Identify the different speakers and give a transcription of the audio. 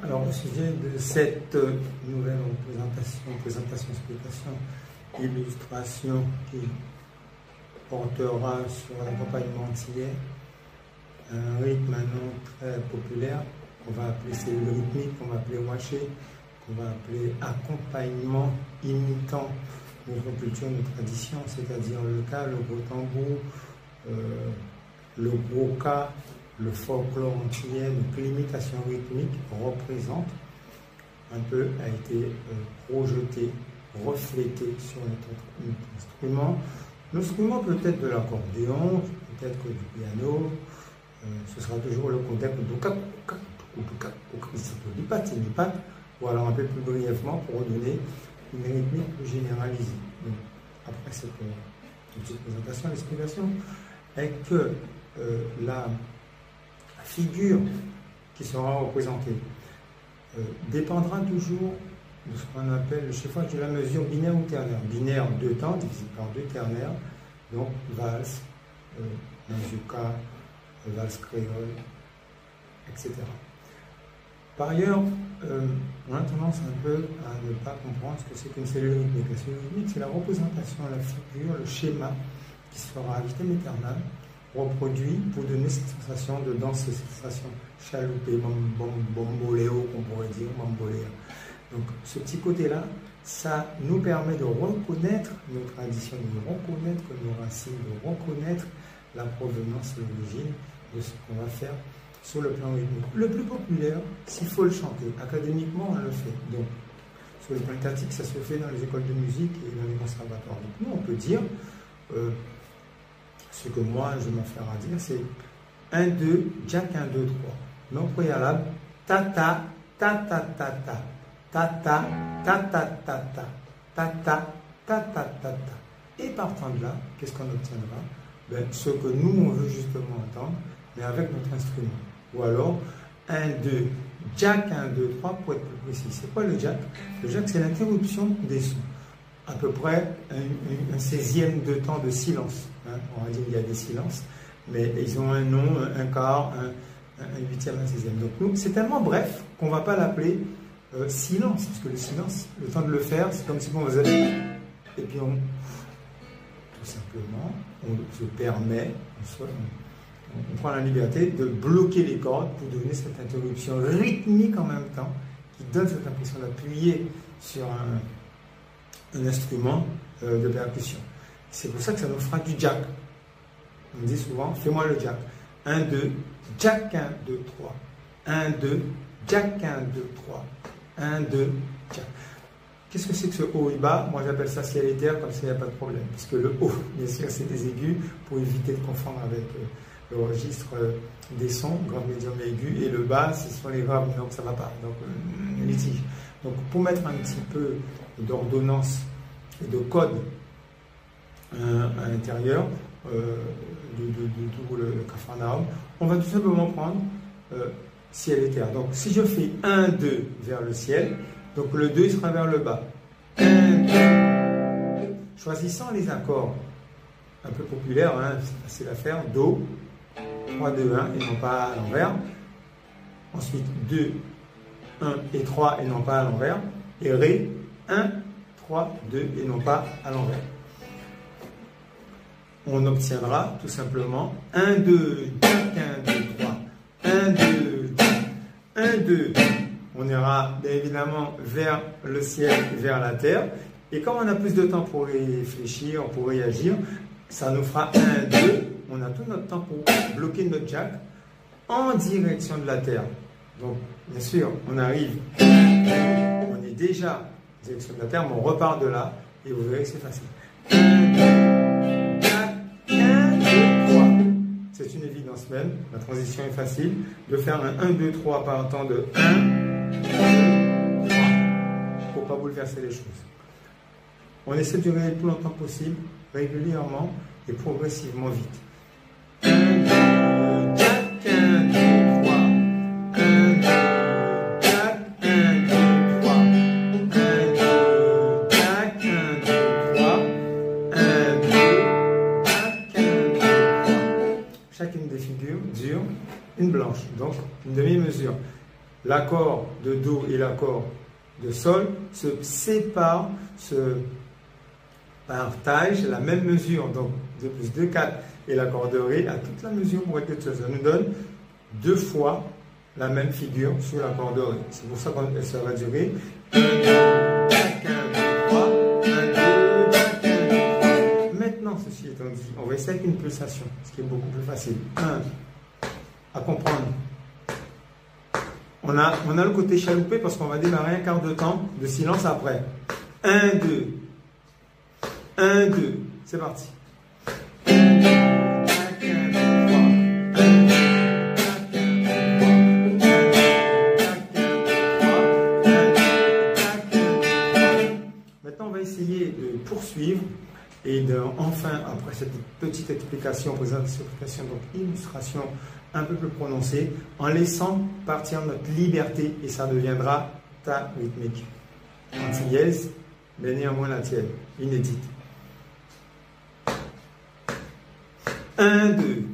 Speaker 1: Alors, au sujet de cette nouvelle présentation, illustration qui portera sur l'accompagnement entier, un rythme maintenant très populaire, qu'on va appeler cellule rythmique, qu'on va appeler waché, qu'on va appeler accompagnement imitant notre culture, notre tradition, c'est-à-dire le cas, le gros tambour, le gros cas, le folklore antillais, donc l'imitation rythmique représente un peu, a été projeté, reflété sur notre instrument. L'instrument peut être de l'accordéon, peut-être que du piano, ce sera toujours le contexte de ou alors un peu plus brièvement pour donner une rythmique plus généralisée. Donc, après cette petite présentation, l'explication est que la figure qui sera représentée dépendra toujours de ce qu'on appelle le chiffrage de la mesure binaire ou ternaire. Binaire, 2 temps divisé par 2 ternaires, donc valse, mazurka, valse créole, etc. Par ailleurs, on a tendance un peu à ne pas comprendre ce que c'est qu'une cellule rythmique. La cellule rythmique, c'est la représentation, la figure, le schéma qui sera à vitam aeternam reproduit pour donner cette sensation de danse, cette sensation chaloupée, bamboléo, qu'on pourrait dire, bamboléa. Donc ce petit côté-là, ça nous permet de reconnaître nos traditions, de reconnaître nos racines, de reconnaître la provenance, l'origine de ce qu'on va faire sur le plan rythmique. Le plus populaire, s'il faut le chanter, académiquement, on le fait. Donc, sur le plan étatique, ça se fait dans les écoles de musique et dans les conservatoires. Donc, nous, on peut dire, ce que moi, je m'affaire à dire, c'est 1, 2, jack 1, 2, 3. Non préalable, ta-ta, ta-ta-ta-ta, ta-ta, ta-ta-ta-ta, ta-ta, ta-ta-ta-ta. Et partant de là, qu'est-ce qu'on obtiendra? Ben, ce que nous, on veut justement entendre, mais avec notre instrument. Ou alors, 1, 2, jack 1, 2, 3 pour être plus précis. C'est quoi le jack? Le jack, c'est l'interruption des sons. À peu près un 16e de temps de silence. Hein. On va dire qu'il y a des silences, mais ils ont un nom, un quart, un 8e, un 16e. Donc nous, c'est tellement bref qu'on ne va pas l'appeler silence, parce que le silence, le temps de le faire, c'est comme si on faisait... Et puis tout simplement, on se permet, on prend la liberté de bloquer les cordes pour donner cette interruption rythmique en même temps, qui donne cette impression d'appuyer sur un instrument de percussion. C'est pour ça que ça nous fera du jack. On dit souvent, fais-moi le jack. 1, 2, jack 1, 2, 3. 1, 2, jack 1, 2, 3. 1, 2, jack. Qu'est-ce que c'est que ce haut et bas? Moi j'appelle ça ciel et terre, comme ça il n'y a pas de problème. Puisque le haut, bien sûr, c'est des aigus pour éviter de confondre avec le registre des sons, grave, médium et aigu. Et le bas, ce sont les graves, donc ça ne va pas. Donc, litige. Donc pour mettre un petit peu d'ordonnance et de code à l'intérieur de tout le Capharnaüm, on va tout simplement prendre ciel et terre. Donc si je fais 1, 2 vers le ciel, donc le 2 il sera vers le bas. 1, 2. Choisissant les accords un peu populaires, hein, c'est facile à faire, Do, 3, 2, 1 et non pas à l'envers. Ensuite 2, 1 et 3 et non pas à l'envers. Et Ré, 1, 3, 2 et non pas à l'envers. On obtiendra tout simplement 1, 2, jack 1, 2, 3. 1, 2, 1, 2. On ira bien évidemment vers le ciel, vers la terre. Et comme on a plus de temps pour réfléchir, pour réagir, ça nous fera 1, 2. On a tout notre temps pour bloquer notre jack en direction de la terre. Donc, bien sûr, on arrive, on est déjà en direction de la terre, mais on repart de là et vous verrez que c'est facile. 1, 2, jack, 1, 2, 3. C'est une évidence même, la transition est facile. De faire un 1, 2, 3 par un temps de 1, 2, 3, pour ne pas bouleverser les choses. On essaie de durer le plus longtemps possible, régulièrement et progressivement vite. 1, 2, jack, 1, 2, 3. 1, 2, jack, 1, 2, 3. 1, 2, jack, 1, 2, 3. 1, 2, jack, 1, 2, 3. Chacune des figures dure une blanche, donc une demi-mesure. l'accord de Do et l'accord de Sol se séparent, se partagent la même mesure. Donc 2 plus 2, 4. Et l'accord de Ré a toute la mesure pour quelque chose. Ça nous donne 2 fois la même figure sur l'accord de Ré. C'est pour ça qu'elle sera durée 1, 2, Jack 1, 2, 3, 1, 2, Jack 1, 2, 3. Maintenant, ceci étant dit, on va essayer avec une pulsation, ce qui est beaucoup plus facile. 1, à comprendre. On a le côté chaloupé parce qu'on va démarrer un quart de temps de silence après. 1, 2. 1, 2. C'est parti. 1, 2, Jack 1, 2, 3. 1, 2, Jack 1, 2, 3. 1, 2, Jack 1, 2, 3. 1, 2, Jack 1, 2, 3. Maintenant, on va essayer de poursuivre et enfin, après cette petite explication, présentation, donc illustration un peu plus prononcée, en laissant partir notre liberté et ça deviendra ta rythmique. Antillaise, mais néanmoins la tienne, inédite. 1, 2.